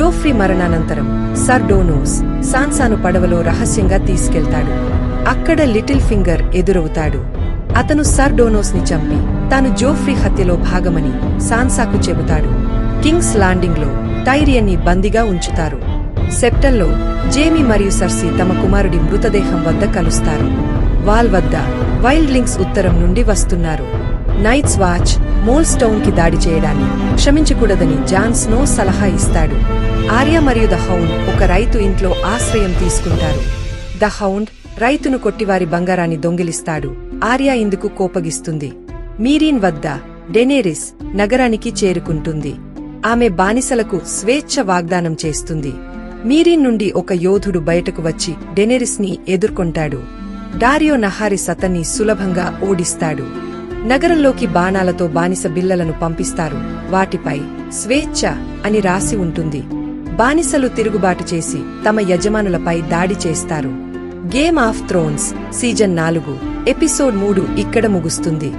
జోఫ్రీ మరణానంతరం సర్ డోనోస్ సాన్సాను పడవలో రహస్యంగా తీసుకెళ్తాడు. అక్కడ లిటిల్ ఫింగర్ ఎదురవుతాడు. అతను సర్ డోనోస్ ని చంపి తాను జోఫ్రీ హత్యలో భాగమని సాన్సాకు చెబుతాడు. కింగ్స్ లాండింగ్ లో టైరియన్ ని బందీగా ఉంచుతారు. సెప్టెంలో జేమీ మరియు సర్సీ తమ కుమారుడి మృతదేహం వద్ద కలుస్తారు. వాల్ వద్ద వైల్డ్లింగ్స్ ఉత్తరం నుండి వస్తున్నారు. నైట్స్ వాచ్ మోల్స్టౌన్ కి దాడి చేయడాన్ని క్షమించకూడదని జాన్ స్నో సలహా ఇస్తాడు. ఆర్య మరియు ద హౌండ్ ఒక రైతు ఇంట్లో ఆశ్రయం తీసుకుంటారు. ద హౌండ్ రైతును కొట్టివారి బంగారాన్ని దొంగిలిస్తాడు. ఆర్య ఇందుకు కోపగిస్తుంది. మీరీన్ వద్ద డెనేరిస్ నగరానికి చేరుకుంటుంది. ఆమె బానిసలకు స్వేచ్ఛ వాగ్దానం చేస్తుంది. మీరీన్ నుండి ఒక యోధుడు బయటకు వచ్చి డెనేరిస్ ని ఎదుర్కొంటాడు. డారియో నహారిస్ అతన్ని సులభంగా ఓడిస్తాడు. నగరంలోకి బాణాలతో బానిస బిళ్లలను పంపిస్తారు. వాటిపై స్వేచ్ఛ అని రాసి ఉంటుంది. బానిసలు తిరుగుబాటు చేసి తమ యజమానులపై దాడి చేస్తారు. Game of Thrones season 4 episode 3 ఇక్కడ ముగుస్తుంది.